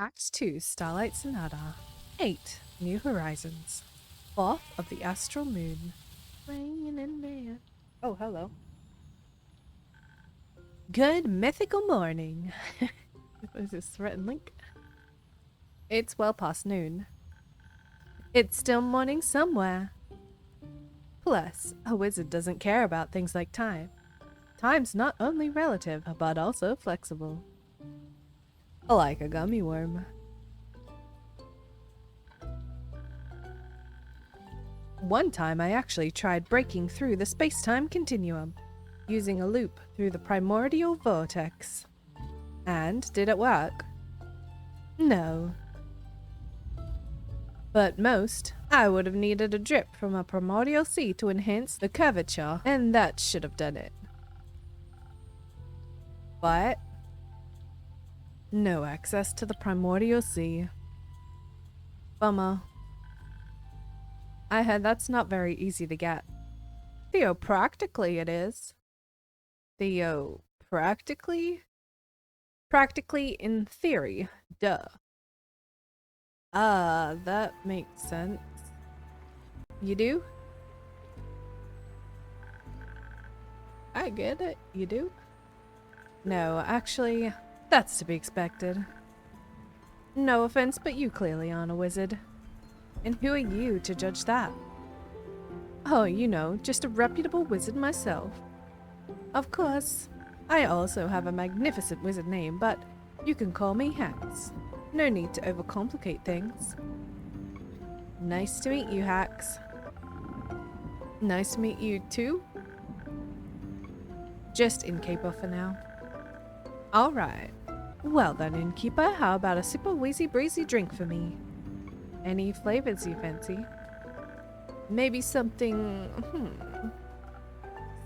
Act 2, Starlight Sonata. 8, New Horizons. 4th of the Astral Moon. Playing in there. Oh, hello. Good mythical morning. Is this Threat and Link? It's well past noon. It's still morning somewhere. Plus, a wizard doesn't care about things like time. Time's not only relative, but also flexible. Like a gummy worm. One time I actually tried breaking through the space-time continuum, using a loop through the primordial vortex. And did it work? No. But most, I would have needed a drip from a primordial sea to enhance the curvature, and that should have done it. But no access to the primordial sea. Bummer. I heard that's not very easy to get. Theopractically it is. Theopractically? Practically in theory. Duh. That makes sense. You do? I get it. You do? No, actually, that's to be expected. No offense, but you clearly aren't a wizard. And who are you to judge that? Oh, you know, just a reputable wizard myself. Of course, I also have a magnificent wizard name, but you can call me Hax. No need to overcomplicate things. Nice to meet you, Hax. Nice to meet you too? Just Innkeeper for now. Alright. Well then, Innkeeper, how about a super wheezy breezy drink for me? Any flavors you fancy? Maybe something...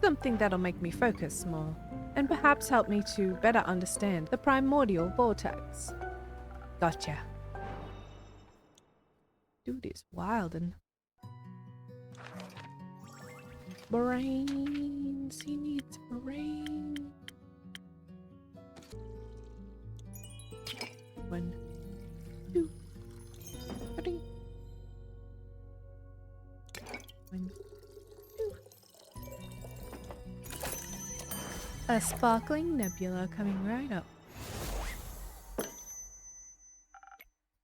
something that'll make me focus more, and perhaps help me to better understand the primordial vortex. Gotcha. Dude is wild and... brains, he needs brains. 1, 2, 3. 1, 2. A sparkling nebula coming right up.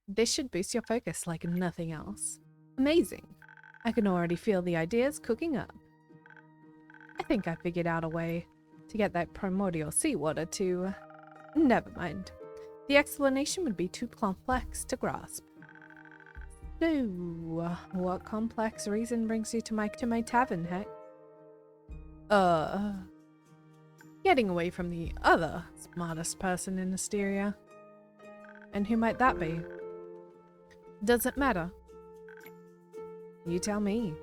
This should boost your focus like nothing else. Amazing. I can already feel the ideas cooking up. I think I figured out a way to get that primordial seawater to... Never mind. The explanation would be too complex to grasp. So, what complex reason brings you to my tavern, heck? Getting away from the other smartest person in Asteria. And who might that be? Doesn't matter. You tell me.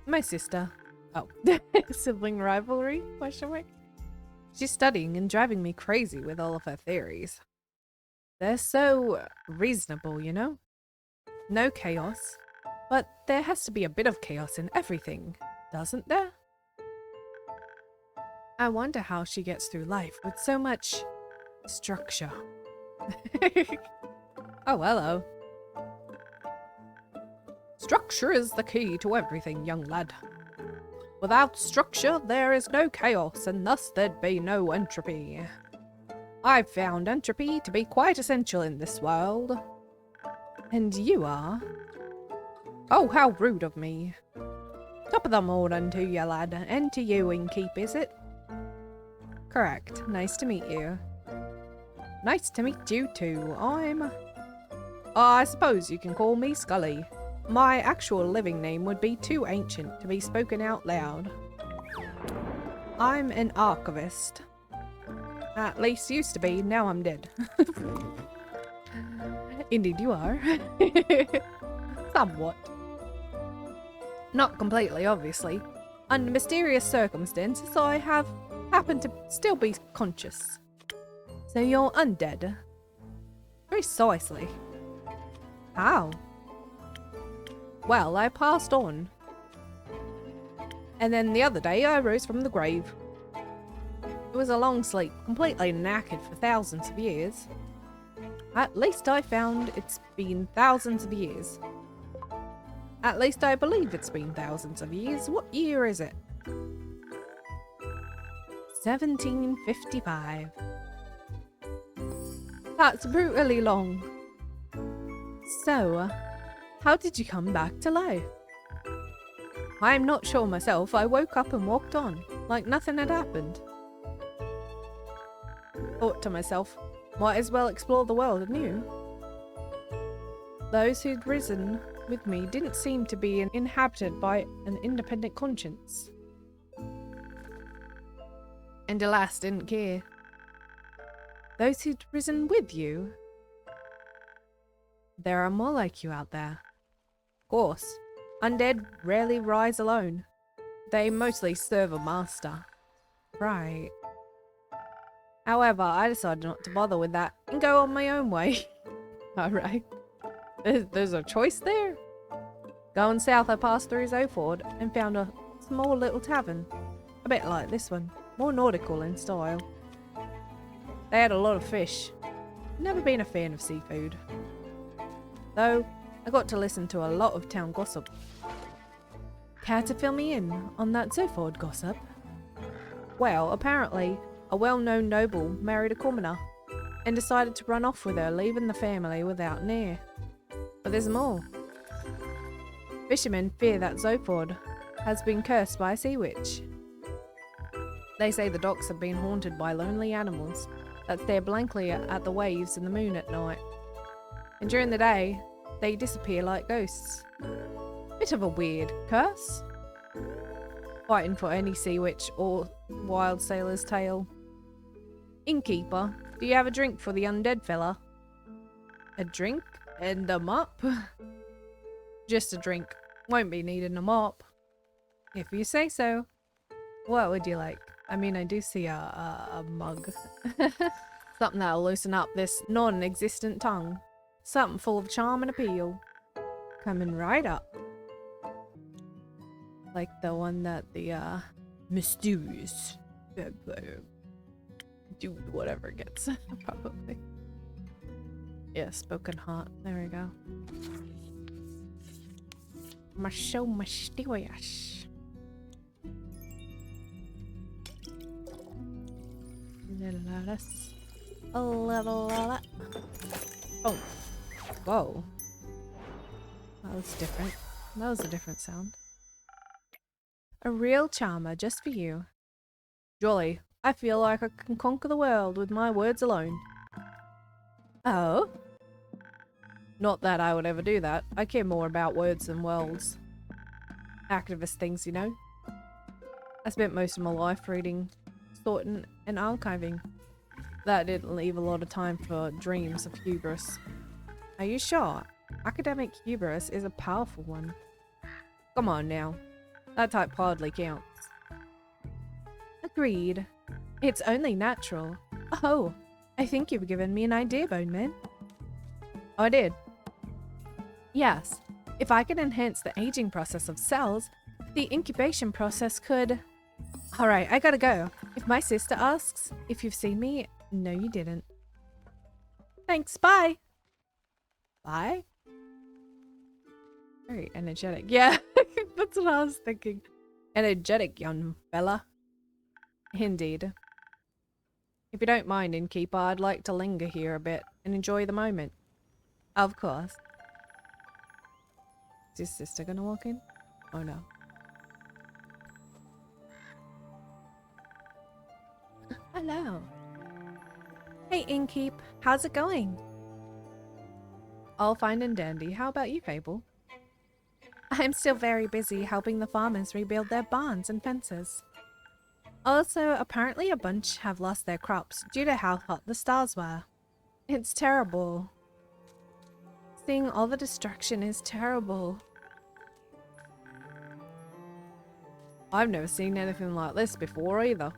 My sister. Oh. Sibling rivalry? Question mark? She's studying and driving me crazy with all of her theories. They're so reasonable, you know? No chaos. But there has to be a bit of chaos in everything, doesn't there? I wonder how she gets through life with so much structure. Oh, hello. Structure is the key to everything, young lad. Without structure, there is no chaos, and thus there'd be no entropy. I've found entropy to be quite essential in this world. And you are? Oh, how rude of me. Top of the morning to you, lad, and to you, Innkeep, is it? Correct. Nice to meet you. Nice to meet you too. I suppose you can call me Scully. My actual living name would be too ancient to be spoken out loud. I'm an archivist. At least used to be, now I'm dead. Indeed you are. Somewhat. Not completely, obviously. Under mysterious circumstances, I have happened to still be conscious. So you're undead? Precisely. How? Well, I passed on. And then the other day I rose from the grave. It was a long sleep, completely knackered for thousands of years. At least I found it's been thousands of years. At least I believe it's been thousands of years. What year is it? 1755. That's brutally long. So, how did you come back to life? I'm not sure myself. I woke up and walked on, like nothing had happened. Thought to myself, might as well explore the world anew. Those who'd risen with me didn't seem to be inhabited by an independent conscience. And alas, didn't care. Those who'd risen with you? There are more like you out there. Of course, undead rarely rise alone. They mostly serve a master. Right. However, I decided not to bother with that and go on my own way. Alright. There's a choice there. Going south, I passed through Zoford and found a small little tavern. A bit like this one. More nautical in style. They had a lot of fish. Never been a fan of seafood. Though, I got to listen to a lot of town gossip. Care to fill me in on that Zoford gossip? Well, apparently, a well-known noble married a commoner and decided to run off with her, leaving the family without an heir. But there's more. Fishermen fear that Zoford has been cursed by a sea witch. They say the docks have been haunted by lonely animals that stare blankly at the waves and the moon at night. And during the day, they disappear like ghosts. Bit of a weird curse. Fighting for any sea witch or wild sailor's tale. Innkeeper, do you have a drink for the undead fella? A drink? And a mop? Just a drink. Won't be needing a mop. If you say so. What would you like? I mean, I do see a mug. Something that'll loosen up this non-existent tongue. Something full of charm and appeal. Coming right up. Like the one that the mysterious dude whatever gets. Probably. Yeah, spoken heart. There we go. So mysterious. Oh. Whoa. That was different. That was a different sound. A real charmer just for you. Jolly, I feel like I can conquer the world with my words alone. Oh? Not that I would ever do that. I care more about words than worlds. Activist things, you know? I spent most of my life reading, sorting, and archiving. That didn't leave a lot of time for dreams of hubris. Are you sure? Academic hubris is a powerful one. Come on now. That type hardly counts. Agreed. It's only natural. Oh, I think you've given me an idea, Bone Man. Oh, I did. Yes. If I could enhance the aging process of cells, the incubation process could... Alright, I gotta go. If my sister asks if you've seen me, no you didn't. Thanks, bye! Bye? Very energetic. Yeah, that's what I was thinking. Energetic young fella. Indeed. If you don't mind, innkeeper, I'd like to linger here a bit and enjoy the moment. Of course. Is his sister gonna walk in? Oh no. Hello. Hey, innkeep. How's it going? All fine and dandy. How about you, Fable? I'm still very busy helping the farmers rebuild their barns and fences. Also, apparently a bunch have lost their crops due to how hot the stars were. It's terrible. Seeing all the destruction is terrible. I've never seen anything like this before either.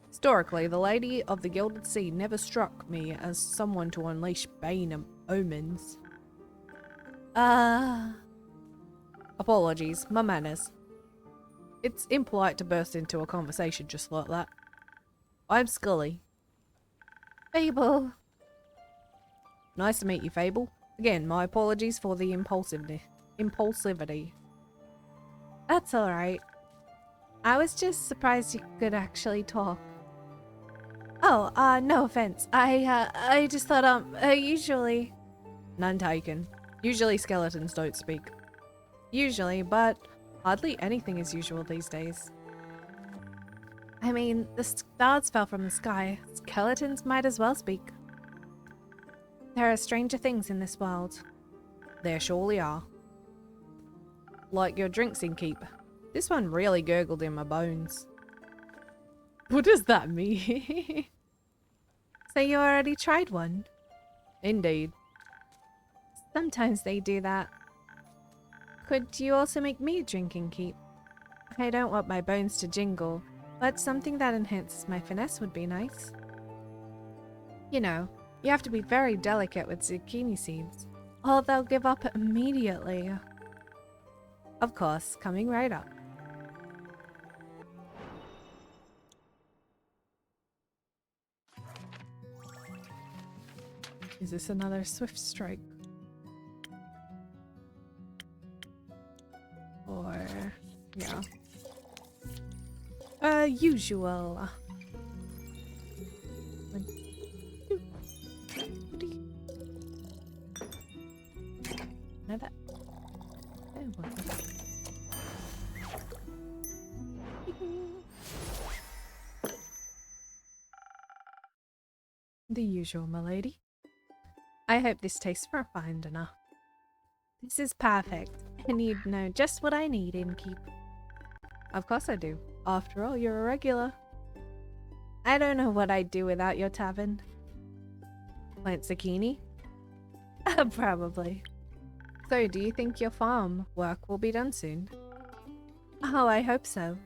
Historically, the Lady of the Gilded Sea never struck me as someone to unleash bane omens. Apologies, my manners. It's impolite to burst into a conversation just like that. I'm Scully. Fable. Nice to meet you, Fable. Again, my apologies for the impulsivity. That's alright. I was just surprised you could actually talk. Oh, no offense. I just thought, usually... None taken. Usually skeletons don't speak. Usually, but hardly anything is usual these days. I mean, the stars fell from the sky. Skeletons might as well speak. There are stranger things in this world. There surely are. Like your drinks in keep. This one really gurgled in my bones. What does that mean? So you already tried one? Indeed. Sometimes they do that. Could you also make me a drink and keep? I don't want my bones to jingle, but something that enhances my finesse would be nice. You know, you have to be very delicate with zucchini seeds, or they'll give up immediately. Of course, coming right up. Is this another swift strike? Or, yeah. Usual. No, that. There was. The usual, milady. I hope this tastes refined enough. This is perfect, and you'd know just what I need in keep. Of course I do. After all, you're a regular. I don't know what I'd do without your tavern. Plant zucchini? Probably. So, do you think your farm work will be done soon? Oh, I hope so.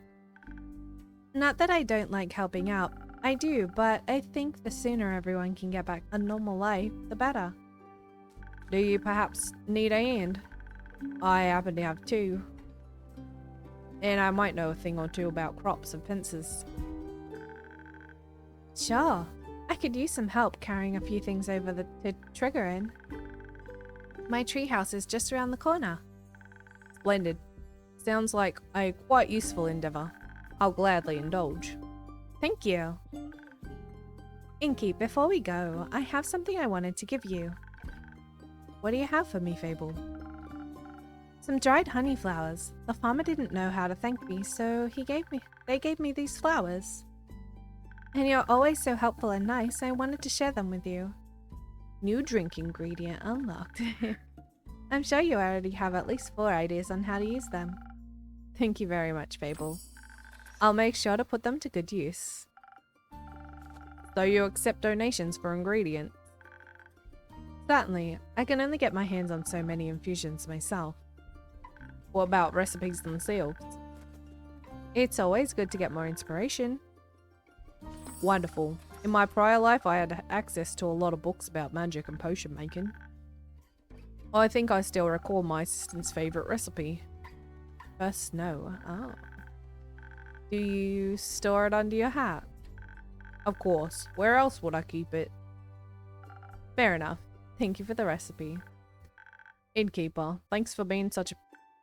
Not that I don't like helping out. I do, but I think the sooner everyone can get back a normal life, the better. Do you perhaps need a hand? I happen to have two. And I might know a thing or two about crops and fences. Sure. I could use some help carrying a few things over to trigger in. My treehouse is just around the corner. Splendid. Sounds like a quite useful endeavor. I'll gladly indulge. Thank you. Inky, before we go, I have something I wanted to give you. What do you have for me, Fable? Some dried honey flowers. The farmer didn't know how to thank me, so they gave me these flowers. And you're always so helpful and nice, I wanted to share them with you. New drink ingredient unlocked. I'm sure you already have at least 4 ideas on how to use them. Thank you very much, Fable. I'll make sure to put them to good use. So you accept donations for ingredients? Certainly. I can only get my hands on so many infusions myself. What about recipes themselves? It's always good to get more inspiration. Wonderful. In my prior life, I had access to a lot of books about magic and potion making. I think I still recall my assistant's favorite recipe. First snow. Oh. Do you store it under your hat? Of course. Where else would I keep it? Fair enough. Thank you for the recipe. Innkeeper, thanks for being such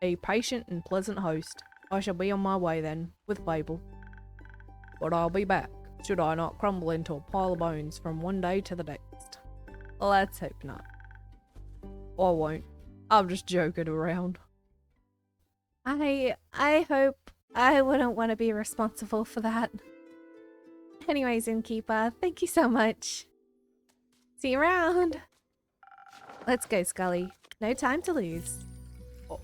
a patient and pleasant host. I shall be on my way then, with Fable. But I'll be back, should I not crumble into a pile of bones from one day to the next. Let's hope not. I won't. I'm just joking around. I hope I wouldn't want to be responsible for that. Anyways, Innkeeper, thank you so much. See you around. Let's go, Scully. No time to lose. Oh.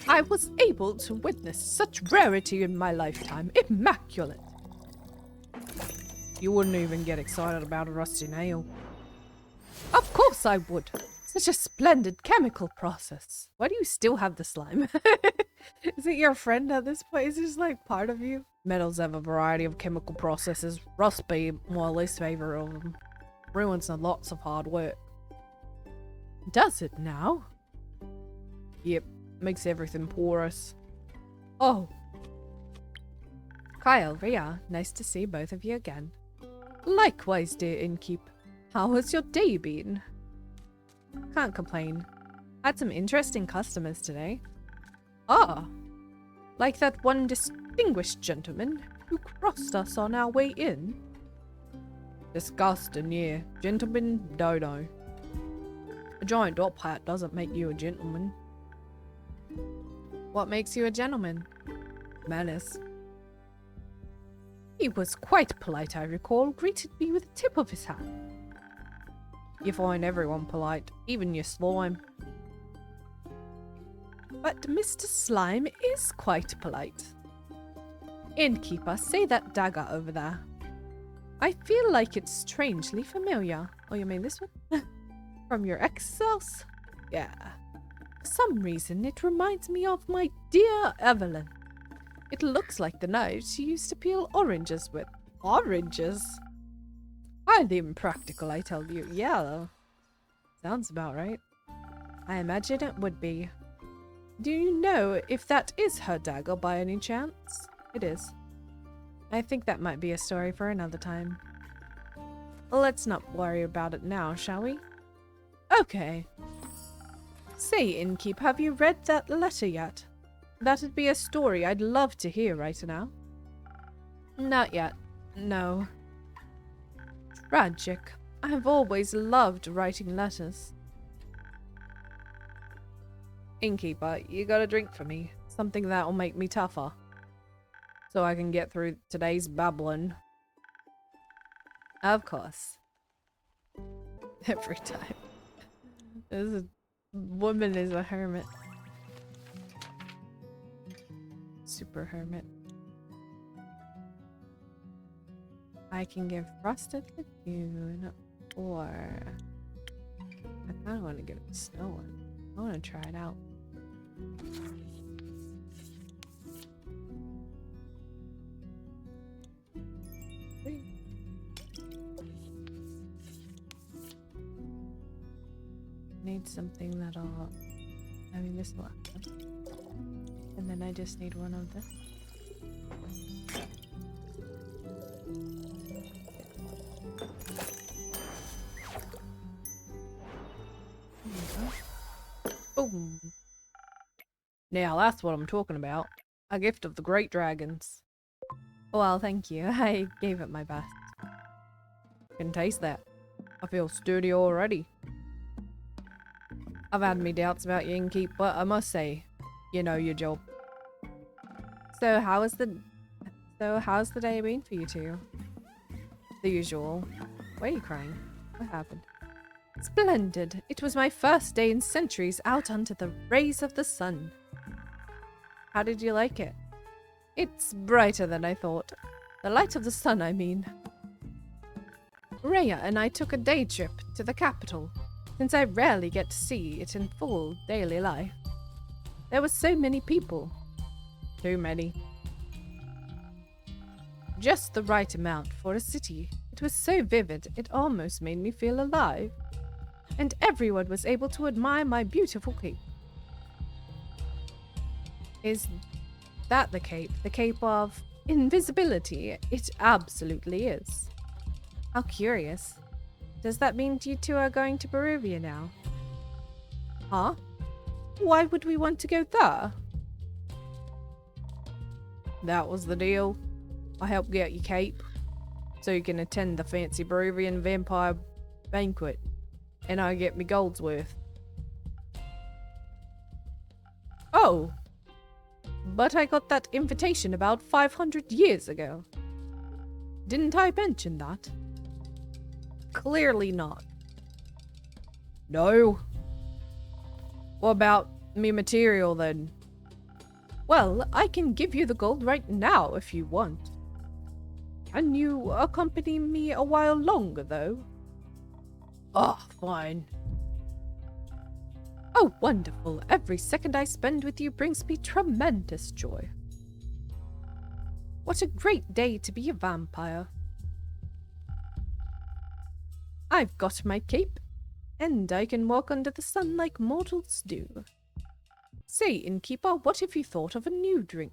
I was able to witness such rarity in my lifetime. Immaculate. You wouldn't even get excited about a rusty nail. Of course I would. Such a splendid chemical process. Why do you still have the slime? Is it your friend at this point? Is this like part of you? Metals have a variety of chemical processes. Rust be my least favorite of them. Ruins and lots of hard work. Does it now? Yep. Makes everything porous. Oh. Kyle, Rhea, nice to see both of you again. Likewise, dear innkeep. How has your day been? Can't complain. Had some interesting customers today. Ah, like that one distinguished gentleman who crossed us on our way in. Disgusting, yeah. Gentleman, dodo. A giant top hat doesn't make you a gentleman. What makes you a gentleman? Manners. He was quite polite, I recall, greeted me with a tip of his hat. You find everyone polite, even your slime. But Mr. Slime is quite polite. Innkeeper, say that dagger over there. I feel like it's strangely familiar. Oh, you mean this one? From your ex's house? Yeah. For some reason, it reminds me of my dear Evelyn. It looks like the knife she used to peel oranges with. Oranges? Highly impractical, I tell you. Yeah, sounds about right. I imagine it would be. Do you know if that is her dagger by any chance? It is. I think that might be a story for another time. Let's not worry about it now, shall we? Okay. Say, innkeep, have you read that letter yet? That'd be a story I'd love to hear right now. Not yet. No. Tragic. I've always loved writing letters. Innkeeper, you got a drink for me. Something that'll make me tougher. So I can get through today's babbling. Of course. Every time. This woman is a hermit. Super hermit. I can give frosted lagoon, or I kind of want to give it snow one. I want to try it out. Need something that'll. I mean, this will happen. And then I just need one of this. Boom. Now that's what I'm talking about. A gift of the great dragons. Well, thank you. I gave it my best. Can taste that. I feel sturdy already. I've had me doubts about you, innkeep, but I must say, you know your job. So how's the day been for you two? The usual. Why are you crying? What happened? Splendid. It was my first day in centuries out under the rays of the sun. How did you like it? It's brighter than I thought. The light of the sun, I mean. Rhea and I took a day trip to the capital, since I rarely get to see it in full daily life. There were so many people. Too many. Just the right amount for a city. It was so vivid, it almost made me feel alive. And everyone was able to admire my beautiful cape. Is that the cape? The cape of invisibility? It absolutely is. How curious. Does that mean you two are going to Beruvia now? Huh? Why would we want to go there? That was the deal. I helped get your cape, so you can attend the fancy Beruvian vampire banquet, and I get me gold's worth. Oh! But I got that invitation about 500 years ago. Didn't I mention that? Clearly not. No. What about me material then? Well, I can give you the gold right now if you want. Can you accompany me a while longer though? Oh, fine. Oh, wonderful. Every second I spend with you brings me tremendous joy. What a great day to be a vampire. I've got my cape, and I can walk under the sun like mortals do. Say, innkeeper, what if you thought of a new drink?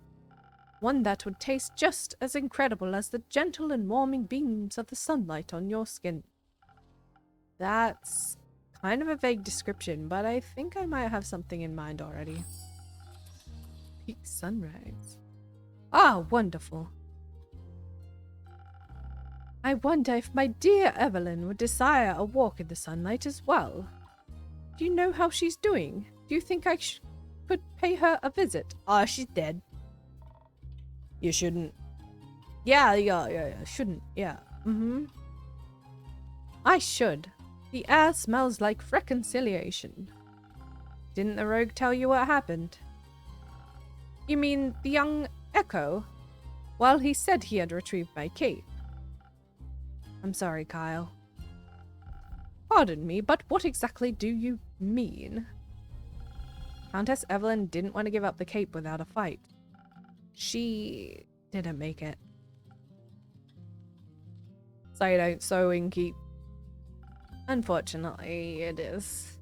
One that would taste just as incredible as the gentle and warming beams of the sunlight on your skin. That's kind of a vague description, but I think I might have something in mind already. Peak sunrise. Ah, wonderful. I wonder if my dear Evelyn would desire a walk in the sunlight as well. Do you know how she's doing? Do you think I could pay her a visit? Ah, she's dead. You shouldn't. Yeah, shouldn't. Yeah. I should. The air smells like reconciliation. Didn't the rogue tell you what happened? You mean the young Echo? Well, he said he had retrieved my cape. I'm sorry, Kyle. Pardon me, but what exactly do you mean? Countess Evelyn didn't want to give up the cape without a fight. She didn't make it. Say it ain't so, Inky. Unfortunately, it is.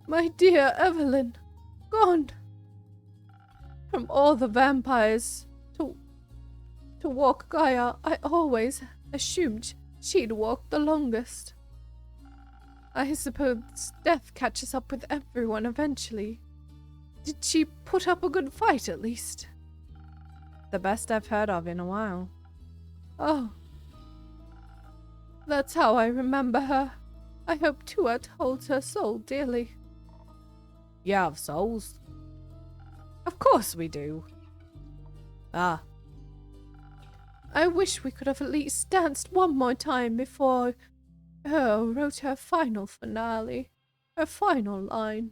My dear Evelyn, gone. From all the vampires to walk Gaia, I always assumed she'd walk the longest. I suppose death catches up with everyone eventually. Did she put up a good fight at least? The best I've heard of in a while. Oh. That's how I remember her. I hope Tuat holds her soul dearly. You have souls? Of course we do. Ah. I wish we could have at least danced one more time before her wrote her final finale, her final line.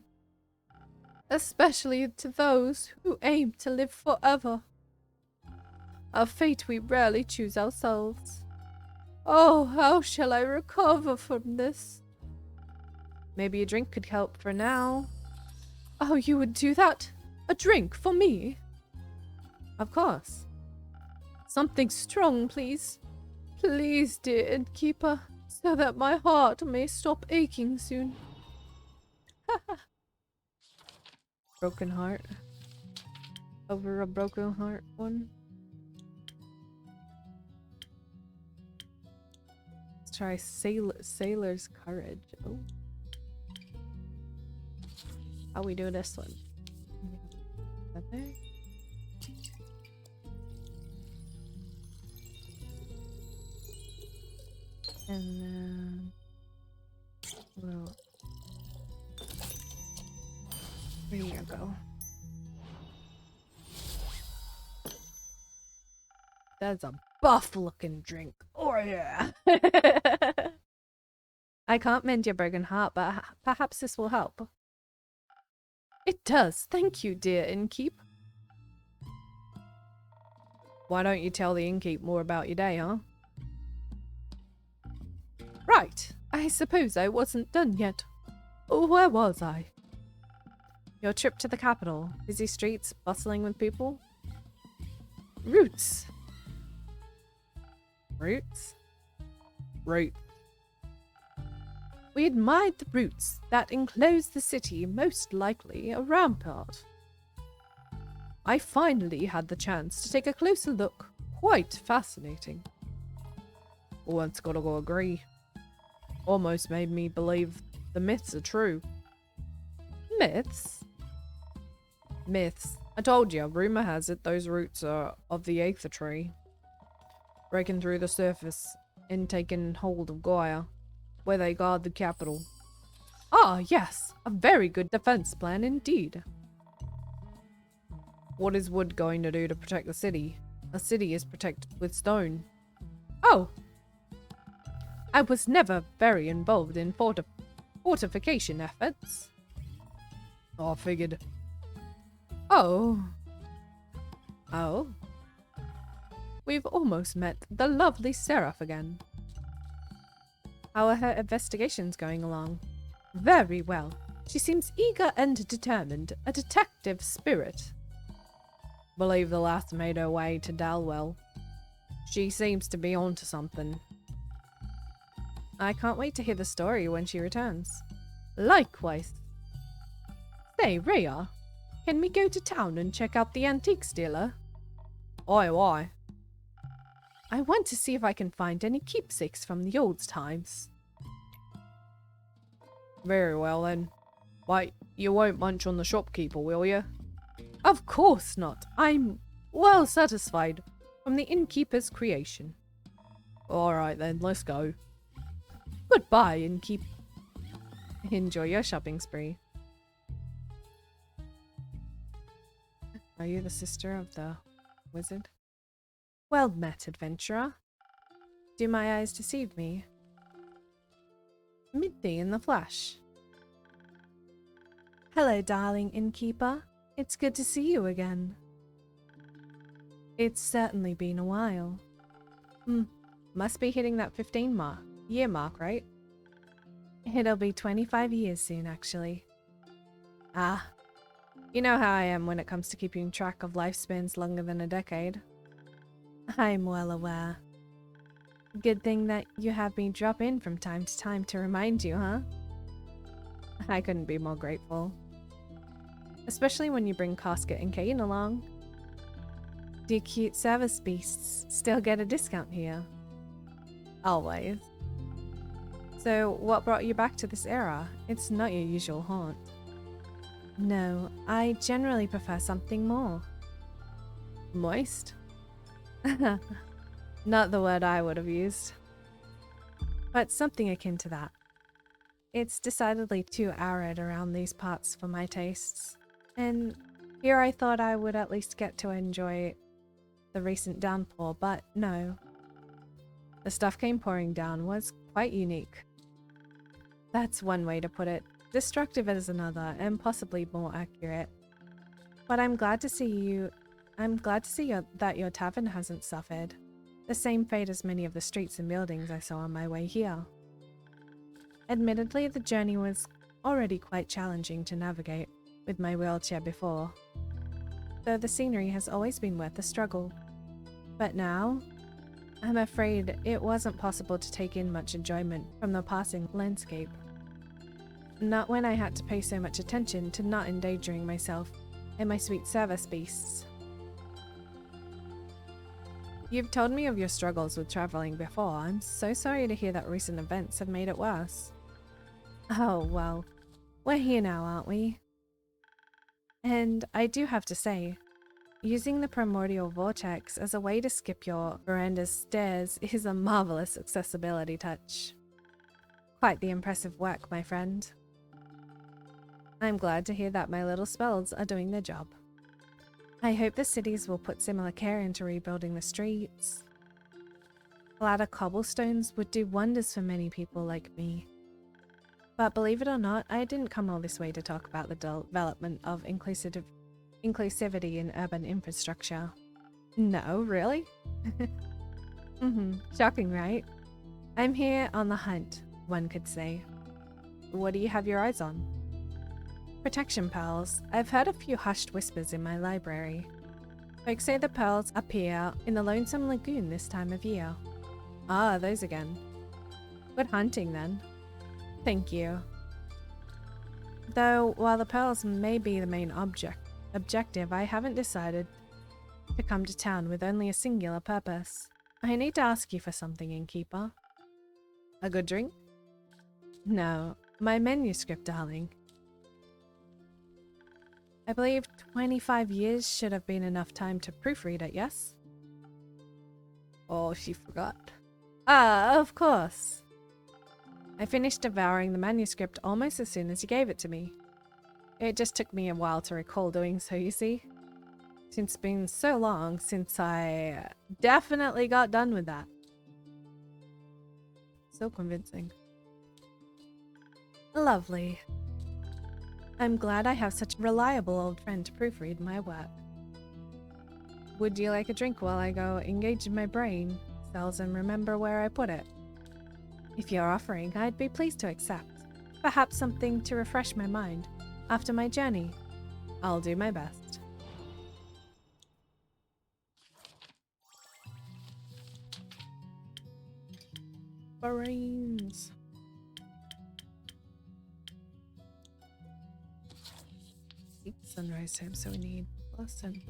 Especially to those who aim to live forever. A fate we rarely choose ourselves. Oh, how shall I recover from this? Maybe a drink could help for now. Oh, you would do that? A drink for me? Of course. Something strong, please. Please, dear innkeeper, so that my heart may stop aching soon. Broken heart. Over a broken heart one. Let's try sailor's courage. Oh. How we do this one? Is that there? And then well, there you go. That's a buff looking drink. Oh yeah. I can't mend your broken heart, but perhaps this will help. It does. Thank you, dear innkeep. Why don't you tell the innkeep more about your day, huh? Right. I suppose I wasn't done yet. Where was I? Your trip to the capital. Busy streets, bustling with people. Roots. Roots? Root. We admired the roots that enclosed the city, most likely a rampart. I finally had the chance to take a closer look. Quite fascinating. One's gotta go agree. Almost made me believe the myths are true. Myths? Myths. I told you, rumor has it those roots are of the Aether Tree. Breaking through the surface and taking hold of Gaia, where they guard the capital. Ah, yes. A very good defense plan indeed. What is wood going to do to protect the city? A city is protected with stone. Oh! I was never very involved in fortification efforts. Oh, I figured. Oh. Oh. We've almost met the lovely Seraph again. How are her investigations going along? Very well. She seems eager and determined, a detective spirit. Believe the lass made her way to Dalwell. She seems to be onto something. I can't wait to hear the story when she returns. Likewise. Say, Rhea, can we go to town and check out the antiques dealer? Oi. I want to see if I can find any keepsakes from the old times. Very well then. Why, you won't munch on the shopkeeper, will you? Of course not. I'm well satisfied from the innkeeper's creation. Alright then, let's go. Goodbye, innkeep. Enjoy your shopping spree. Are you the sister of the wizard? Well met, adventurer. Do my eyes deceive me? Meet thee in the flesh. Hello, darling innkeeper. It's good to see you again. It's certainly been a while. Must be hitting that 15-year mark, right? It'll be 25 years soon, actually. Ah, you know how I am when it comes to keeping track of lifespans longer than a decade. I'm well aware. Good thing that you have me drop in from time to time to remind you, huh? I couldn't be more grateful. Especially when you bring Casket and Kane along. Do cute service beasts still get a discount here? Always. So, what brought you back to this era? It's not your usual haunt. No, I generally prefer something more. Moist? Not the word I would have used. But something akin to that. It's decidedly too arid around these parts for my tastes. And here I thought I would at least get to enjoy the recent downpour, but no. The stuff came pouring down was quite unique. That's one way to put it. Destructive is another, and possibly more accurate. But I'm glad to see that your tavern hasn't suffered. The same fate as many of the streets and buildings I saw on my way here. Admittedly, the journey was already quite challenging to navigate with my wheelchair before, though the scenery has always been worth the struggle. But now, I'm afraid it wasn't possible to take in much enjoyment from the passing landscape. Not when I had to pay so much attention to not endangering myself and my sweet service beasts. You've told me of your struggles with traveling before. I'm so sorry to hear that recent events have made it worse. Oh, well, we're here now, aren't we? And I do have to say, using the primordial vortex as a way to skip your veranda's stairs is a marvelous accessibility touch. Quite the impressive work, my friend. I'm glad to hear that my little spells are doing their job. I hope the cities will put similar care into rebuilding the streets. Flatter cobblestones would do wonders for many people like me. But believe it or not, I didn't come all this way to talk about the development of inclusivity in urban infrastructure. No, really? Shocking, right? I'm here on the hunt, one could say. What do you have your eyes on? Protection pearls. I've heard a few hushed whispers in my library. Folks say the pearls appear in the Lonesome Lagoon this time of year. Ah, those again. Good hunting then. Thank you. Though, while the pearls may be the main objective, I haven't decided to come to town with only a singular purpose. I need to ask you for something, innkeeper. A good drink? No, my manuscript, darling. I believe 25 years should have been enough time to proofread it, yes? Oh, she forgot. Ah, of course. I finished devouring the manuscript almost as soon as you gave it to me. It just took me a while to recall doing so, you see. Since it's been so long since I definitely got done with that. So convincing. Lovely. I'm glad I have such a reliable old friend to proofread my work. Would you like a drink while I go engage in my brain cells and remember where I put it? If you're offering, I'd be pleased to accept. Perhaps something to refresh my mind after my journey. I'll do my best. Brains. Sunrise time, so we need lesson.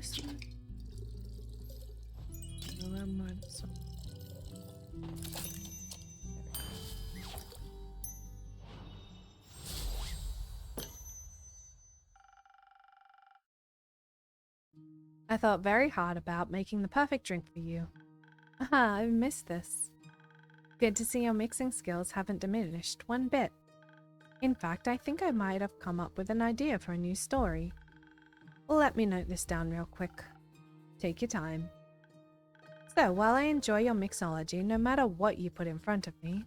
this one? No, that might be some- I thought very hard about making the perfect drink for you. Aha, I've missed this. Good to see your mixing skills haven't diminished one bit. In fact, I think I might have come up with an idea for a new story. Let me note this down real quick. Take your time. So, while I enjoy your mixology no matter what you put in front of me,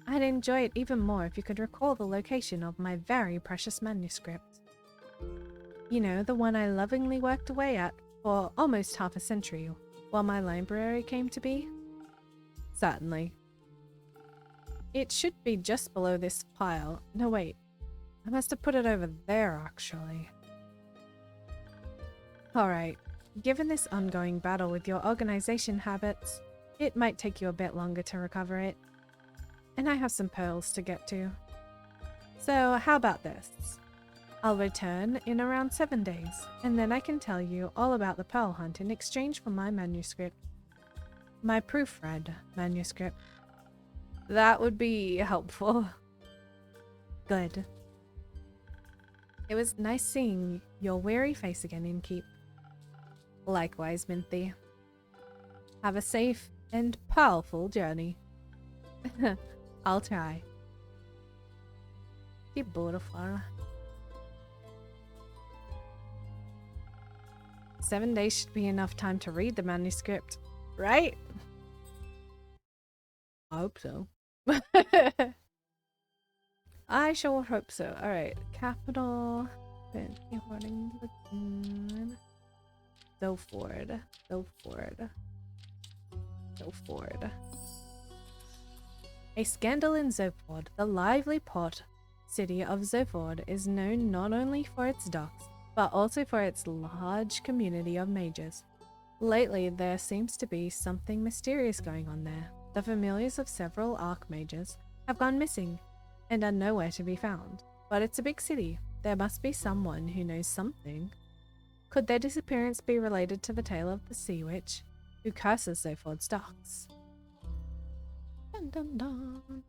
I'd enjoy it even more if you could recall the location of my very precious manuscript. You know, the one I lovingly worked away at for almost half a century while my library came to be? Certainly. It should be just below this pile. No, wait. I must have put it over there, actually. Alright. Given this ongoing battle with your organization habits, it might take you a bit longer to recover it. And I have some pearls to get to. So, how about this? I'll return in around 7 days, and then I can tell you all about the pearl hunt in exchange for my manuscript. My proofread manuscript. That would be helpful. Good. It was nice seeing your weary face again in keep. Likewise, Minthy. Have a safe and powerful journey. I'll try. Be beautiful. 7 days should be enough time to read the manuscript, right? I hope so. I sure hope so. Alright, capital. Hoarding Lagoon. Zoford. A scandal in Zoford. The lively port city of Zoford is known not only for its docks, but also for its large community of mages. Lately, there seems to be something mysterious going on there. The familiars of several archmages have gone missing and are nowhere to be found. But it's a big city. There must be someone who knows something. Could their disappearance be related to the tale of the sea witch who curses Zoford's docks? Dun dun dun.